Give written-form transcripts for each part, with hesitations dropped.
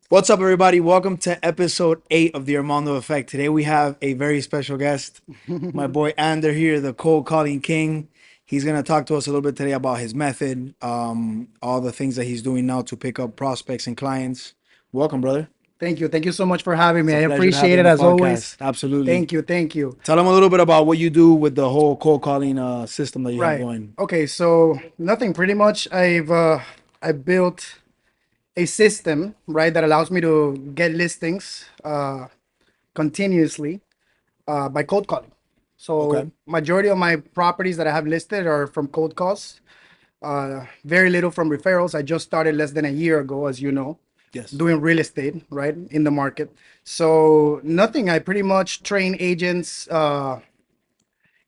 What's up, everybody? Welcome to episode 8 of the Armando Effect. Today we have a very special guest, my boy Ander here, the cold calling king. He's going to talk to us a little bit today about his method, all the things that he's doing now to pick up prospects and clients. Welcome, brother. Thank you. Thank you so much for having It's me. a I pleasure to have you appreciate on it the as always. podcast. Absolutely. Thank you. Thank you. Tell him a little bit about what you do with the whole cold calling system that you have Right. going. Okay. So nothing. Pretty much, I built a system, right, that allows me to get listings continuously by cold calling. So Okay. majority of my properties that I have listed are from cold calls. Very little from referrals. I just started less than a year ago, as you know, Yes. doing real estate, right, in the market. So nothing. I pretty much train agents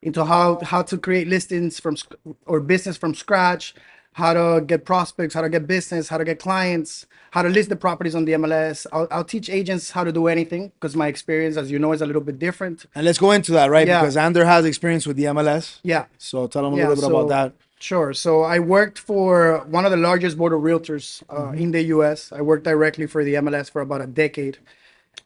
into how to create listings or business from scratch, how to get prospects, how to get business, how to get clients, how to list the properties on the MLS. I'll teach agents how to do anything because my experience, as you know, is a little bit different. And let's go into that, right? Yeah, Because Ander has experience with the MLS. yeah, So tell him a yeah. little bit about So that. sure. So I worked for one of the largest board of realtors Hmm. in the U.S. I worked directly for the MLS for about a decade.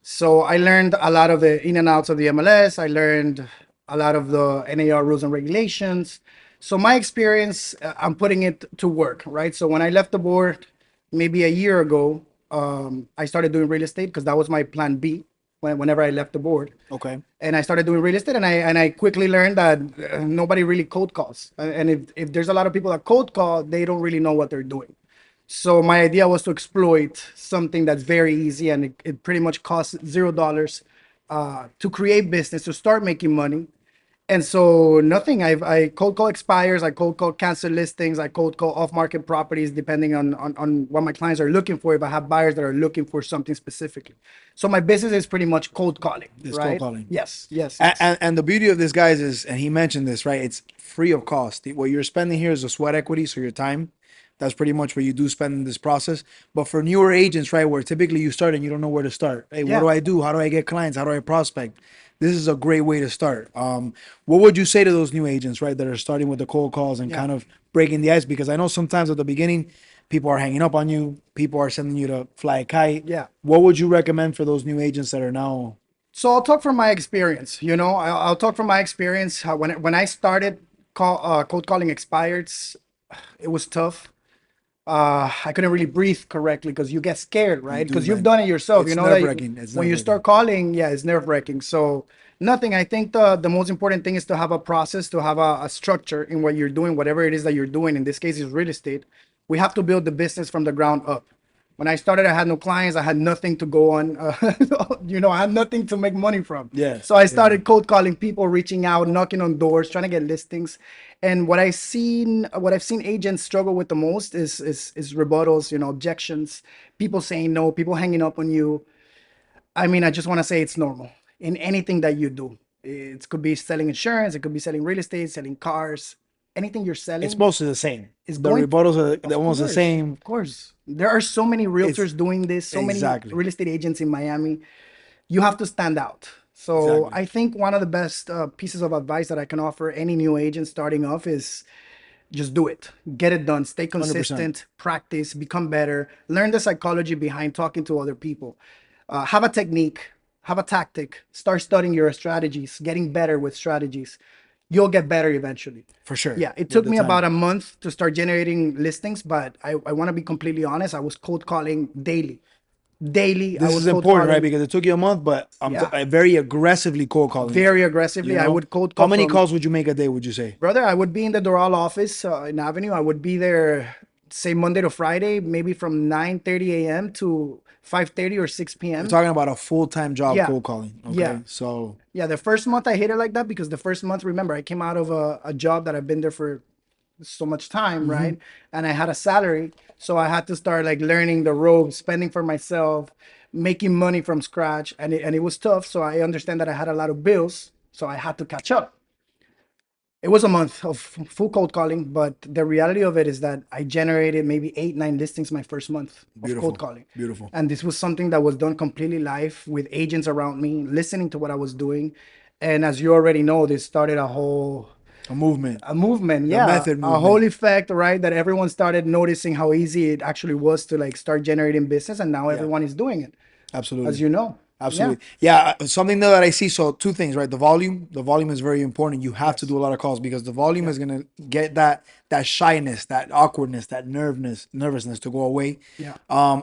So I learned a lot of the in and outs of the MLS. I learned a lot of the NAR rules and regulations. So my experience, I'm putting it to work, right? So when I left the board maybe a year ago, I started doing real estate because that was my plan B whenever I left the board. Okay. And I started doing real estate, and I quickly learned that nobody really cold calls. And if there's a lot of people that cold call, they don't really know what they're doing. So my idea was to exploit something that's very easy and it pretty much costs $0 to create business, to start making money. And so nothing. I cold call expires, I cold call cancel listings, I cold call off market properties depending on what my clients are looking for. If I have buyers that are looking for something specifically, so my business is pretty much cold calling, It's cold right? calling. Yes, yes, And, yes. and, and the beauty of this, guys, is, and he mentioned this, right? It's free of cost. What you're spending here is a sweat equity, so your time. That's pretty much what you do spend in this process. But for newer agents, right, where typically you start and you don't know where to start. Hey, what Yeah. do I do? How do I get clients? How do I prospect? This is a great way to start. What would you say to those new agents, right, that are starting with the cold calls and Yeah. kind of breaking the ice? Because I know sometimes at the beginning, people are hanging up on you, people are sending you to fly a kite. Yeah. What would you recommend for those new agents that are now? So I'll talk from my experience. I'll talk from my experience. How when I started cold calling expireds, it was tough. I couldn't really breathe correctly because you get scared, You right? do, Because you've man. done it yourself. You It's know nerve that wracking. It's when nerve you wracking. start calling, yeah, it's nerve wracking. So nothing. I think the most important thing is to have a process, to have a structure in what you're doing, whatever it is that you're doing. In this case, is real estate. We have to build the business from the ground up. When I started, I had no clients. I had nothing to go on. I had nothing to make money from. Yeah, So I yeah. started cold calling people, reaching out, knocking on doors, trying to get listings. And what I've seen agents struggle with the most is rebuttals, objections, people saying no, people hanging up on you. I mean, I just want to say it's normal in anything that you do. It could be selling insurance, it could be selling real estate, selling cars, anything you're It's selling mostly the same. is The going. rebuttals are they're Of almost the course, same. of course. There are so many It's realtors doing this, so many exactly, real estate agents in Miami. You have to stand out. So exactly. I think one of the best pieces of advice that I can offer any new agent starting off is just do it, get it done, stay 100%. consistent, practice, become better, learn the psychology behind talking to other people, have a technique, have a tactic, start studying your strategies, getting better with strategies. You'll get better eventually. For sure. Yeah, it With took the me about time. a month to start generating listings, but I want to be completely honest. I was cold calling daily. Daily, I This was is cold important, right? calling. Because it took you a month, but Yeah, very aggressively cold calling. very You aggressively. I know, would cold how call many from calls would you make a day? Would you say? Brother, I would be in the Doral office in Avenue. I would be there, say Monday to Friday, maybe from 9:30 a.m. to 5:30 or 6 We're p.m. talking about a full time job Yeah, cold calling. yeah, Okay, so yeah. The first month I hit it like that because the first month, remember, I came out of a job that I've been there for so much time, mhm. right? And I had a salary, so I had to start like learning the ropes, spending for myself, making money from scratch, and it was tough. So I understand that I had a lot of bills, so I had to catch up. It was a month of full cold calling, but the reality of it is that I generated maybe 8, 9 listings my first month of cold Beautiful, calling. beautiful. And this was something that was done completely live with agents around me, listening to what I was doing. And as you already know, this started A movement, a movement, the yeah, method a whole movement. effect, right? That everyone started noticing how easy it actually was to like start generating business, and now Yeah, everyone is doing it, as absolutely. you know. Yeah. Absolutely. Yeah, something that I see. So two things, right? The volume is very important. You have to Yes. do a lot of calls because the volume Yeah. is gonna get that shyness, that awkwardness, that nervousness to go away. Yeah.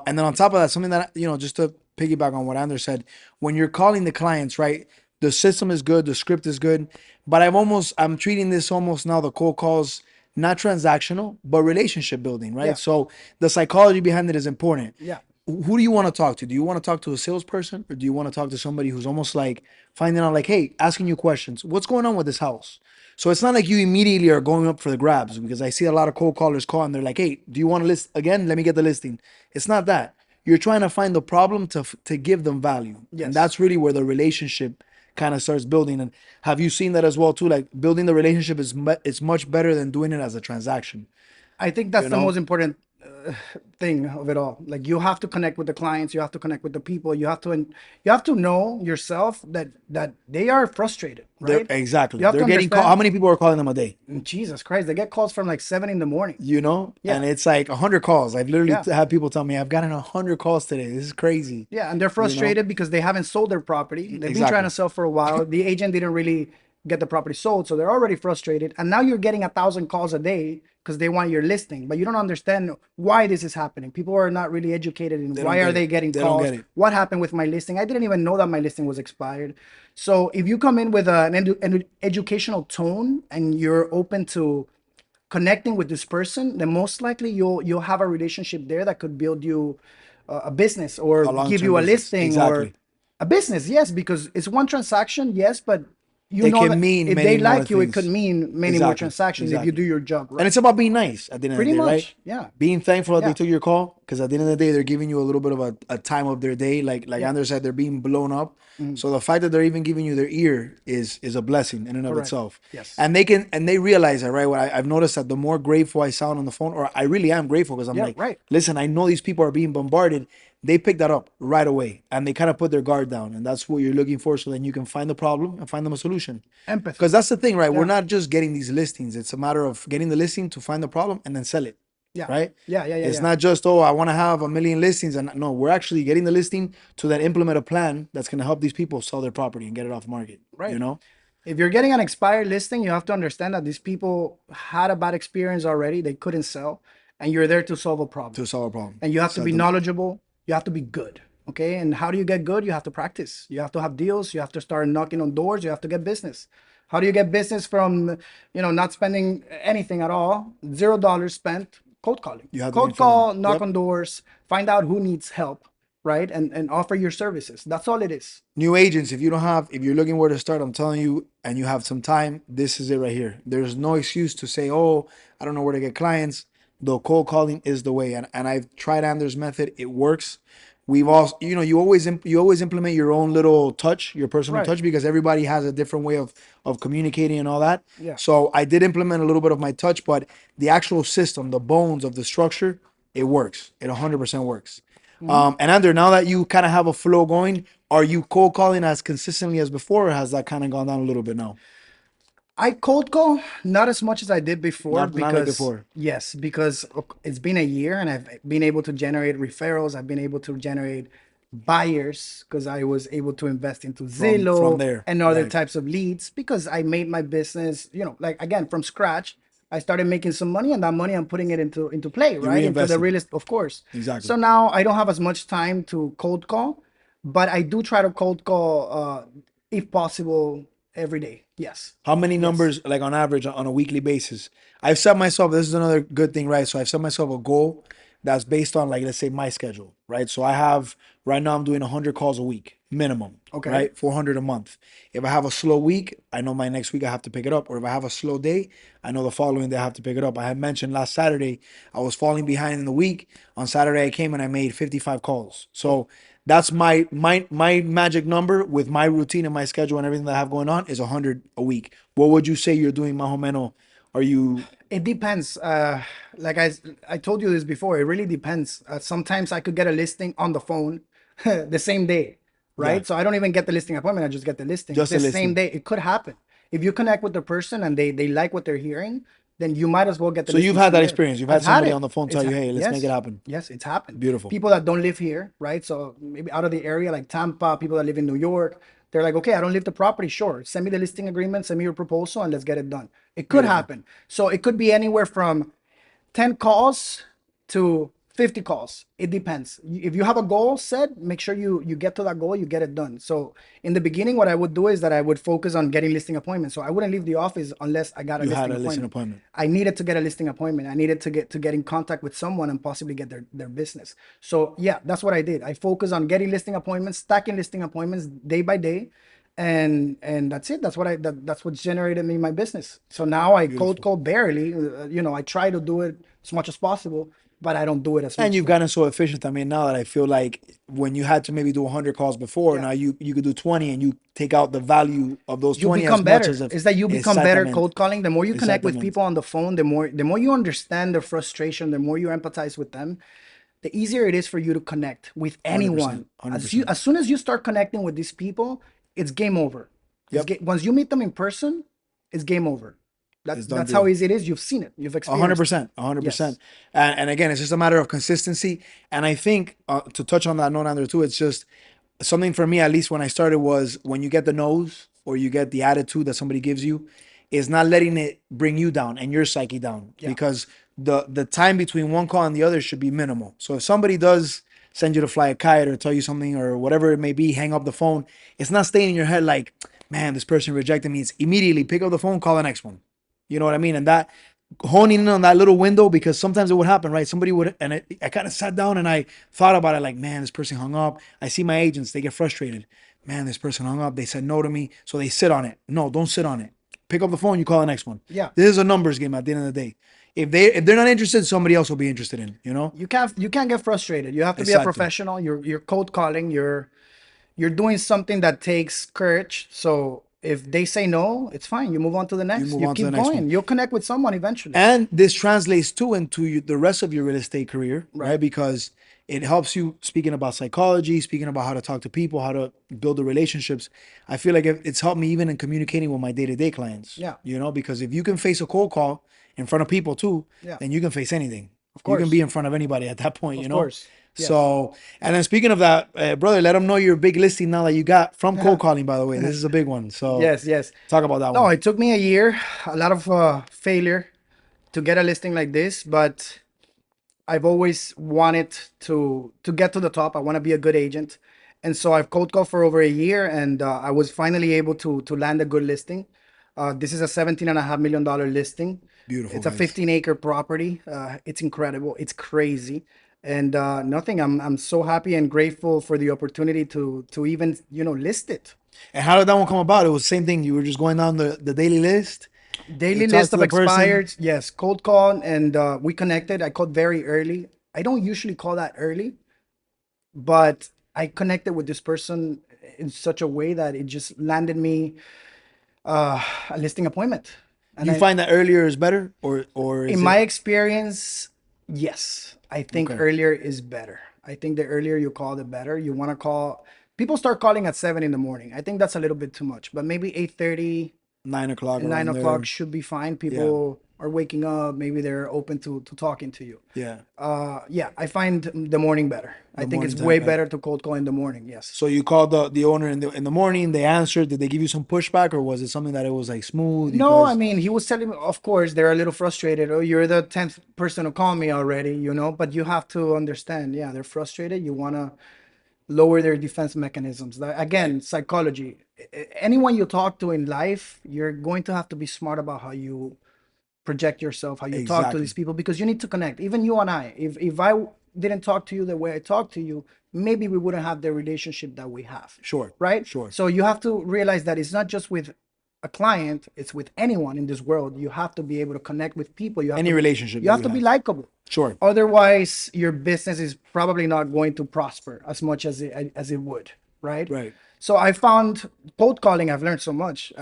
And then on top of that, something that just to piggyback on what Anders said, when you're calling the clients, right? The system is good, the script is good, but I'm treating this almost now the cold calls not transactional, but relationship building, right? Yeah. So the psychology behind it is important. Yeah. Who do you want to talk to? Do you want to talk to a salesperson or do you want to talk to somebody who's almost like finding out, like, hey, asking you questions? What's going on with this house? So it's not like you immediately are going up for the grabs because I see a lot of cold callers call and they're like, hey, do you want to list again? Let me get the listing. It's not that. You're trying to find the problem to give them value. And Yes. that's really where the relationship kind of starts building. And have you seen that as well too? Like building the relationship it's much better than doing it as a transaction, I think you that's the know? most important thing of it all. Like you have to connect with the clients, you have to connect with the people, you have to know yourself that they are frustrated, They're right? exactly. You have to They're getting call. How understand. many people are calling them a day? Jesus Christ, they get calls from like 7 in the morning. And Yeah, it's like 100 calls. I've literally yeah, had people tell me I've gotten 100 calls today. This is crazy. yeah, and they're You know, frustrated because they haven't sold their property. They've been trying to exactly. sell for a while. The agent didn't really get the property sold, so they're already frustrated. And now you're getting 1,000 calls a day because they want your listing, but you don't understand why this is happening. People are not really educated in They don't why are get it. they getting They don't calls, get it. what happened with my listing. I didn't even know that my listing was expired. So if you come in with an educational tone and you're open to connecting with this person, then most likely you'll have a relationship there that could build you a business or A long give term you a business. listing or Exactly. a business. Yes, because it's one transaction. Yes, but you It know can that mean if they many more like you, it could things. mean many more Exactly. transactions if you do Exactly. your job And right. it's about being nice at the end of Pretty the day, right? much. Yeah. Being thankful that they Yeah. took your call because at the end of the day, they're giving you a little bit of a time of their day. Like Yeah. Anders said, they're being blown up. Mhm. So the fact that they're even giving you their ear is a blessing in and of Correct. itself. Yes. And they realize that, right? I've noticed that the more grateful I sound on the phone, or I really am grateful because I'm Yeah. like, Right. listen, I know these people are being bombarded. They pick that up right away and they kind of put their guard down. And that's what you're looking for so then you can find the problem and find them a solution. Because Empathy. that's the thing, right? We're Yeah. not just getting these listings. It's a matter of getting the listing to find the problem and then sell it, Yeah. right? Yeah. Yeah. Yeah. It's Yeah. not just, oh, I want to have a million listings. And no, we're actually getting the listing to then implement a plan that's going to help these people sell their property and get it off the market, you Right. know, If you're getting an expired listing, you have to understand that these people had a bad experience already. They couldn't sell, and you're there to solve a problem. to solve a problem. And you have to So be the, knowledgeable. You have to be good. Okay. And how do you get good? You have to practice. You have to have deals. You have to start knocking on doors. You have to get business. How do you get business from, not spending anything at all? $0 spent cold calling. you have to be in Cold front of them. call, knock Yep. on doors, find out who needs help, right? And offer your services. That's all it is. New agents, if you're looking where to start, I'm telling you, and you have some time, this is it right here. There's no excuse to say, oh, I don't know where to get clients. The cold calling is the way. And I've tried Anders' method. It works. We've also, you always implement your own little touch, your personal Right. touch, because everybody has a different way of communicating and all that. Yeah. So I did implement a little bit of my touch, but the actual system, the bones of the structure, it works. It 100% works. Mhm. And Ander, now that you kind of have a flow going, are you cold calling as consistently as before, or has that kind of gone down a little bit now? I cold call not as much as I did before Not like because before. yes, because it's been a year and I've been able to generate referrals. I've been able to generate buyers because I was able to invest into From Zillow there, and other right? types of leads because I made my business, like again from scratch. I started making some money and that money I'm putting it into play, You right? Into the reinvested real estate, of course. exactly. So now I don't have as much time to cold call, but I do try to cold call if possible every day. Yes. How many Yes. numbers, like on average, on a weekly basis? I've set myself, this is another good thing, right? So I've set myself a goal that's based on, like, let's say my schedule, right? So right now I'm doing 100 calls a week, minimum, Okay. right? 400 a month. If I have a slow week, I know my next week I have to pick it up. Or if I have a slow day, I know the following day I have to pick it up. I had mentioned last Saturday, I was falling behind in the week. On Saturday, I came and I made 55 calls. Oh, So that's my magic number with my routine and my schedule and everything that I have going on is 100 a week. What would you say you're doing, más o menos? Are you it depends. Like I told you this before, it really depends. Sometimes I could get a listing on the phone the same day, yeah, right? So I don't even get the listing appointment. I just get the listing just a the same listing? day. It could happen. If you connect with the person and they like what they're hearing, then you might as well get the So you've listings had from that there. experience. You've I've had had somebody on it. the phone tell you, "Hey, let's make it Yes, happen." yes, it's happened. Beautiful. People that don't live here, right? So maybe out of the area, like Tampa, people that live in New York, they're like, okay, I don't live the property. Sure, send me the listing agreement, send me your proposal, and let's get it done. It could Beautiful. happen. So it could be anywhere from 10 calls to 50 calls. It depends. If you have a goal set, make sure you get to that goal, you get it done. So in the beginning, what I would do is that I would focus on getting listing appointments. So I wouldn't leave the office unless I got a You had listing a listing appointment. appointment. I needed to get a listing appointment. I needed to get in contact with someone and possibly get their business. So yeah, that's what I did. I focused on getting listing appointments, stacking listing appointments day by day, and that's it. That's what generated me my business. So now I cold Beautiful. call barely. I try to do it as much as possible, but I don't do it as And much you've now. gotten so efficient. I mean, now that I feel like when you had to maybe do 100 calls before, Yeah, now you could do 20 and you take out the value of those you 20 as become much as better. if Is that you become better exactamente, cold calling? The more you connect with exactamente, people on the phone, the more you understand their frustration, the more you empathize with them, the easier it is for you to connect with 100%, anyone. %. As soon as you start connecting with these people, it's game over. Yep, Once you meet them in person, it's game over. it's done That's how deal. easy it is. You've seen it. You've A hundred experienced it. percent, a hundred Yes. percent. And again, it's just a matter of consistency. And I think to touch on that note, Andrew, too, it's just something for me, at least when I started, was when you get the nose or you get the attitude that somebody gives you, is not letting it bring you down and your psyche down, Yeah. because the time between one call and the other should be minimal. So if somebody does send you to fly a kite or tell you something or whatever it may be, hang up the phone, it's not staying in your head like, man, this person rejected me. It's immediately pick up the phone, call the next one. You know what I mean? And that honing in on that little window, because sometimes it would happen, right? Somebody would, and I kind of sat down and I thought about it like, man, this person hung up. I see my agents, they get frustrated. Man, this person hung up. They said no to me. So they sit on it. No, don't sit on it. Pick up the phone, you call the next one. Yeah. This is a numbers game at the end of the day. If they're not interested, somebody else will be interested in, you know? You can't get frustrated. You have to be a Exacto. professional. You're cold calling. You're doing something that takes courage. So if they say no, it's fine. You move on to the You next. move You on to the keep next one. going. You'll connect with someone eventually. And this translates too into the rest of your real estate career, right? Right. Because it helps you speaking about psychology, speaking about how to talk to people, how to build the relationships. I feel like it's helped me even in communicating with my day-to-day clients, Yeah. because if you can face a cold call in front of people too, Yeah. then you can face anything. Of You can be course. in front of anybody at that Of point. course. Yes. So, and then speaking of that, brother, let them know your big listing now that you got from cold calling, by the way. This is a big one. So Yes. Yes. talk about that No, one. it took me a year, a lot of failure to get a listing like this, but I've always wanted to get to the top. I want to be a good agent, and so I've cold called for over a year, and I was finally able to land a good listing. This is a $17.5 million listing. Beautiful, It's a guys. 15-acre property. It's incredible. It's crazy, and nothing. I'm so happy and grateful for the opportunity to even list it. And how did that one come about? It was the same thing. You were just going down the daily list. You Daily talked list to of the person. expireds. Yes, cold call, and we connected. I called very early. I don't usually call that early, but I connected with this person in such a way that it just landed me a listing appointment. Do And you find that earlier is better, or in is my it experience, yes, I think okay? earlier is better. I think the earlier you call, the better. You want to call. People start calling at 7 in the morning. I think that's a little bit too much, but maybe 8:30 9 o'clock and nine around o'clock there. should be fine. Yeah, People are waking up. Maybe they're open to talking to you. yeah. Yeah, I find the morning better. I The think morning it's time way better. better to cold call in the morning. Yes. So you called the owner in the morning. They answered. Did they give you some pushback, or was it something that it was like smooth? You No, I guys, mean, he was telling me, of course, they're a little frustrated. Oh, you're the 10th person to call me already. But you have to understand, yeah, they're frustrated. You want to lower their defense mechanisms. Again, psychology. Anyone you talk to in life, you're going to have to be smart about how you project yourself, how you talk to these exactly. people, because you need to connect. Even you and I, if I didn't talk to you the way I talk to you, maybe we wouldn't have the relationship that we have, Sure, right? sure. So you have to realize that it's not just with a client, it's with anyone in this world. You have to be able to connect with people. You have to Any be relationship you that have you to be have. likable. Sure. Otherwise, your business is probably not going to prosper as much as it would, right? Right. So I found cold calling. I've learned so much.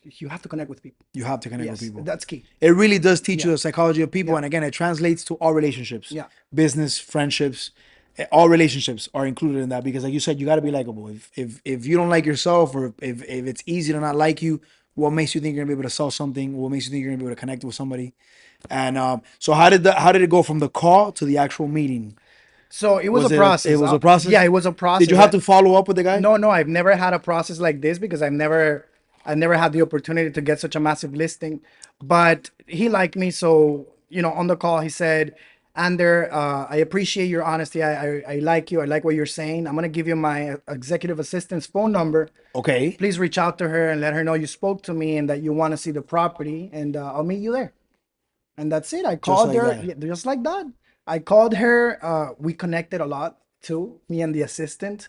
You have to connect with people. You have to connect with Yes, people. that's key. It really does teach Yeah, you the psychology of people, yeah, and again, it translates to all relationships, yeah. business, friendships. All relationships are included in that because, like you said, you got to be likable. If you don't like yourself, or if it's easy to not like you, What makes you think you're gonna be able to sell something? What makes you think you're gonna be able to connect with somebody? And so how did it go from the call to the actual meeting? So it was a It process. was a Yeah, process? it was a Did you process. have to follow up with the guy? No, no, I've never had a process like this because I never had the opportunity to get such a massive listing. But he liked me, so on the call he said, "Ander, I appreciate your honesty. I like you. I like what you're saying. I'm gonna give you my executive assistant's phone number. Okay, Please reach out to her and let her know you spoke to me and that you want to see the property, and I'll meet you there." And that's it. I just called like her, that. yeah, just like that. I called her. We connected a lot too, me and the assistant,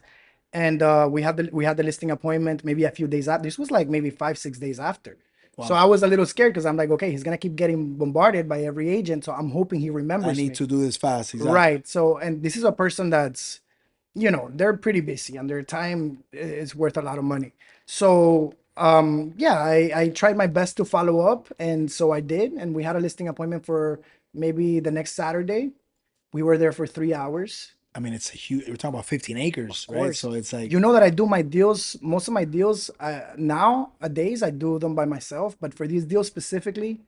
and we had the listing appointment maybe a few days after. This was like maybe 5 6 days after. So Wow, I was a little scared because I'm like, okay, he's gonna keep getting bombarded by every agent. So I'm hoping he I remembers need me. to do this fast. Exactly. Right. So, and this is a person that's, they're pretty busy and their time is worth a lot of money. So, yeah, I tried my best to follow up. And so I did. And we had a listing appointment for maybe the next Saturday. We were there for 3 hours. I mean, it's a huge. We're talking about 15 acres, Of right? course. So it's like, You know that I do my deals, most of my deals nowadays, I do them by myself. But for these deals specifically,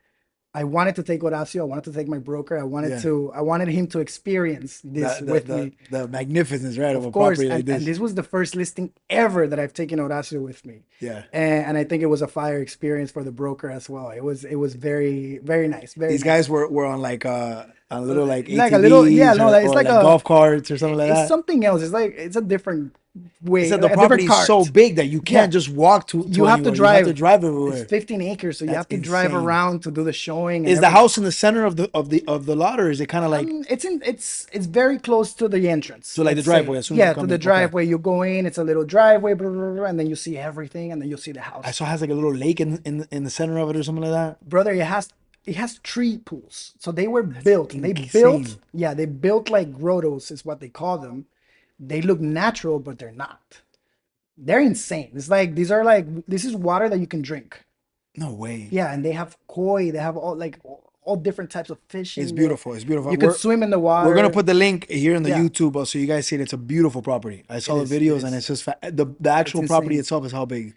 I wanted to take Horacio. I wanted to take my broker. yeah, I wanted him to experience this the the with the me. the magnificence, right, of Of a course, property like and this. this was the first listing ever that I've taken Horacio with me, Yeah, and I think it was a fire experience for the broker as well. It was very very nice, very these nice. guys were on like a little like Like a little, yeah, ATVs no, like, it's or like like golf carts or something like it's that. something else. It's like it's a different It way, said the like a different property is so cart. big that you Yeah, can't just walk to you have to anywhere. You have to drive. drive It's everywhere. 15 acres, so you That's have to drive insane. around to do the showing and Is the everything. house in the center of the lot, or is it kind of like It's very close to the entrance. to like the Let's driveway say, as soon as you yeah, to come the in? Okay. driveway. You go in, it's a little driveway, blah, blah, blah, and then you see everything, and then you see the I house. saw it has like a little lake in the center of it or something like that. Brother, it has tree pools. So they were That's built. They built, insane. yeah, they built like grottos, is what they call them. They look natural, but they're not. They're insane. It's like this is water that you can drink. No way. Yeah, and they have koi. They have all different types of fish It's in there. beautiful. It's beautiful. You could swim in the We're gonna water. put the link here in the Yeah, YouTube so you guys see it. It's a beautiful property. I it saw the is. It videos and is. it's just the It's actual property insane. itself is how big?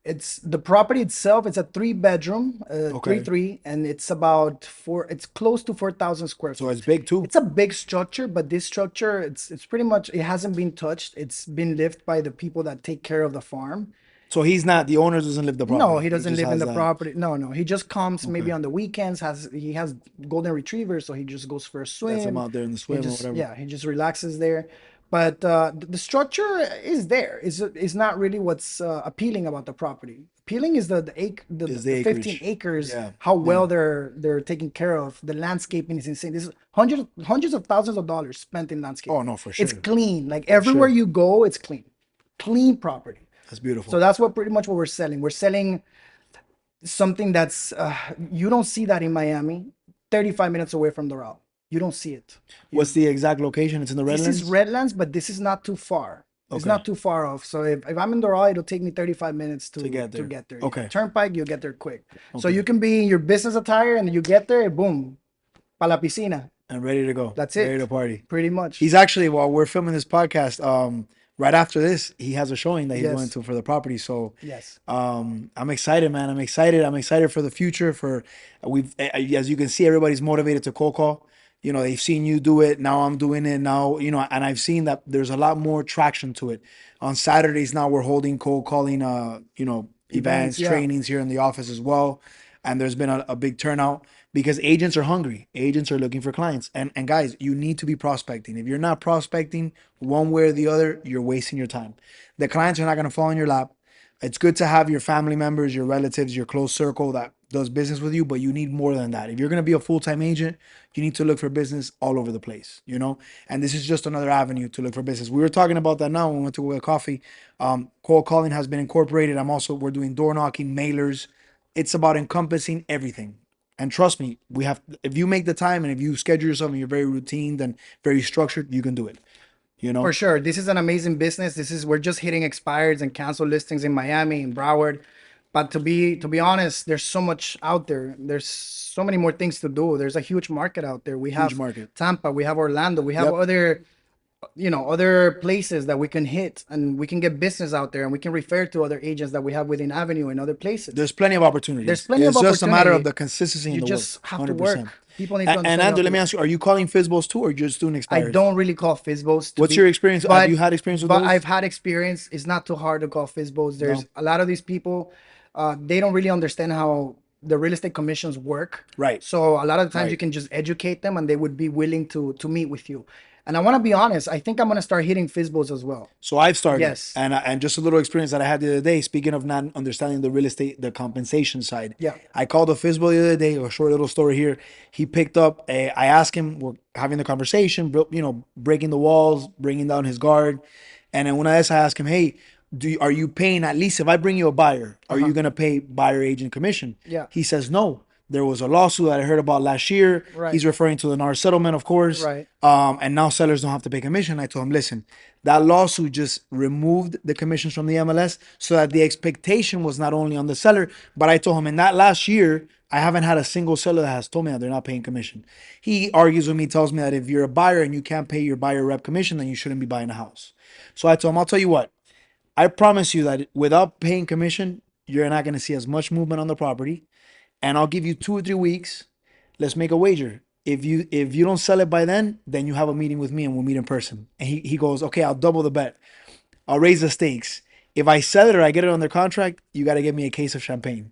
It's the property itself. It's a 3 bedroom, three Okay, three, and it's about four. It's close to 4,000 square so it's feet. big too. It's a big structure, but this structure, it's pretty much, it hasn't been touched. It's been lived by the people that take care of the farm. So he's not the owner doesn't live the No, property. he He doesn't just live in has the that. property. No, no, he just comes maybe Okay, on the weekends. He has golden retrievers, so he just goes for a that's him swim. out there in the He swim or just, whatever. yeah, he just relaxes there. But the structure is there. Is not really what's appealing about the property. Appealing is Is the the 15 acreage? acres. Yeah, How yeah. well they're taken care of. The landscaping is insane. This is hundreds of thousands of dollars spent in Oh landscaping. no, for It's sure, clean. Like for everywhere sure. you go, it's clean. Clean property. That's So beautiful. that's what pretty much what we're selling. We're selling something that's you don't see that in Miami, 35 minutes away from the route. You don't see it. What's You the exact location? It's in the This is Redlands. Redlands, but this is not too far. It's Okay, not too far off. So if I'm in the route, it'll take me 35 minutes to to get there. get there. Yeah, Okay, turnpike, you get there quick. So okay. you can be in your business attire and you get there, boom, pa la piscina. And ready to go, That's ready to it, party. pretty much. He's actually while we're filming this podcast, right after this, he has a showing that he's going Yes, to for the property. So, yes, I'm excited, man. I'm excited. I'm excited for the future. As you can see, everybody's motivated to cold call. They've seen you do it. Now I'm doing it. Now, and I've seen that there's a lot more traction to it. On Saturdays now, we're holding cold calling, events. events, Yeah, trainings here in the office as well. And there's been a big turnout because agents are hungry. Agents are looking for clients. And guys, you need to be prospecting. If you're not prospecting one way or the other, you're wasting your time. The clients are not going to fall in your lap. It's good to have your family members, your relatives, your close circle that does business with you, but you need more than that. If you're going to be a full-time agent, you need to look for business all over the place. And this is just another avenue to look for business. We were talking about that now when we went to go get coffee. Cold calling has been incorporated. We're doing door knocking, mailers. It's about encompassing everything. And trust me, if you make the time and if you schedule yourself and you're very routine and very structured, you can do it. You for know, sure. This is an amazing business. We're just hitting expireds and cancel listings in Miami, in Broward. But to be honest, there's so much out there. There's so many more things to do. There's a huge market out there. We huge have market. Tampa, we have Orlando, we have Yep. other other places that we can hit, and we can get business out there, and we can refer to other agents that we have within Avenue and other places. There's plenty of There's opportunities. plenty of It's just a matter of opportunity. the consistency You and the work. just have to 100%. work. People need to And understand you have Andrew, to let me work. ask you, are you calling Fizbos too or just doing I expires? don't really call Fizbos to What's be, your experience? Have you but had experience with I've those? had experience. It's not too hard to call Fizbos. There's No? a lot of these people, they don't really understand how the real estate commissions work. Right. So a lot of the times you Right. can just educate them, and they would be willing to meet with you. And I want to be honest. I think I'm gonna start hitting Fizbos as well. So I've started, Yes. and just a little experience that I had the other day. Speaking of not understanding the real estate, the compensation side, Yeah. I called a Fizbo the other day. A short little story here. He picked up. I asked him. We're having the conversation, breaking the walls, bringing down his guard, and then when I asked him, "Hey, are you paying at least if I bring you a buyer? Uh Are you huh. gonna pay buyer agent commission?" Yeah. He says no. There was a lawsuit that I heard about last year. Right. He's referring to the NAR settlement, of course. Right. And now sellers don't have to pay commission. I told him, listen, that lawsuit just removed the commissions from the MLS so that the expectation was not only on the seller, but I told him in that last year, I haven't had a single seller that has told me that they're not paying commission. He argues with me, tells me that if you're a buyer and you can't pay your buyer rep commission, then you shouldn't be buying a house. So I told him, I'll tell you what, I promise you that without paying commission, you're not going to see as much movement on the property. And I'll give you 2 or 3 weeks. Let's make a wager. If you don't sell it by then you have a meeting with me and we'll meet in person. And he goes, okay, I'll double the bet. I'll raise the stakes. If I sell it or I get it under contract, you got to give me a case of champagne.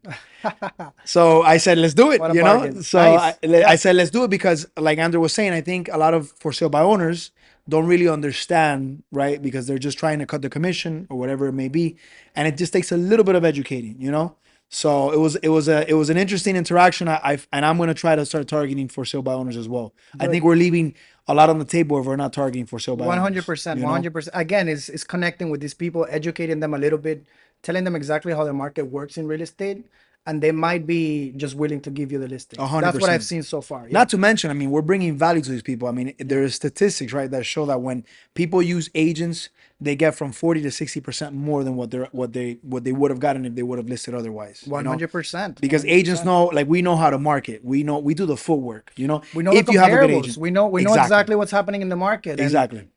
So I said, let's do it, What a you know? bargain. So I, Nice. I Yeah. said, let's do it because, like Andrew was saying, I think a lot of for sale by owners don't really understand, right? Because they're just trying to cut the commission or whatever it may be. And it just takes a little bit of educating, you know? So it was an interesting interaction. And I'm gonna try to start targeting for sale by owners as well. I think Good. we're leaving a lot on the table if we're not targeting for sale by One hundred owners. percent, You one know, hundred percent. Again, is connecting with these people, educating them a little bit, telling them exactly how the market works in real estate, and they might be just willing to give you the a listings. hundred That's what I've percent. seen so far. Yeah, Not to mention, I mean, we're bringing value to these people. I mean, yeah, there are statistics, right, that show that when people use agents, they get from 40 to 60% more than what they would have gotten if they would have listed otherwise. You one know, hundred percent, one because hundred agents percent. know, like we know how to market. We do the footwork. You know, We know the if you have a good comparables. agent, We know exactly, exactly what's happening in the market, and exactly.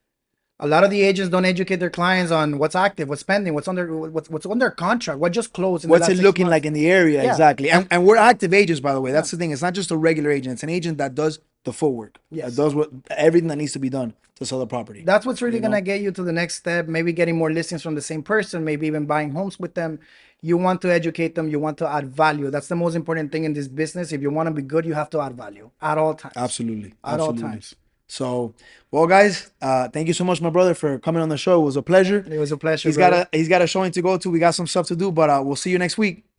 a lot of the agents don't educate their clients on what's active, what's pending, what's under contract, what just closed in the What's last it six looking like months. in the area Yeah, exactly? And we're active agents, by the way. yeah, That's the thing. It's not just a regular agent. It's an agent that does the footwork, that yes. does what everything that needs to be done to sell the property. That's what's really You gonna know, get you to the next step. Maybe getting more listings from the same person, maybe even buying homes with them. You want to educate them, you want to add value. That's the most important thing in this business. If you want to be good, you have to add value at all times. absolutely, At all absolutely. times. So, well, guys, thank you so much, my brother, for coming on the show. It was a pleasure. It was a pleasure, He's got brother. a he's got a showing to go to. We got some stuff to do, but we'll see you next week.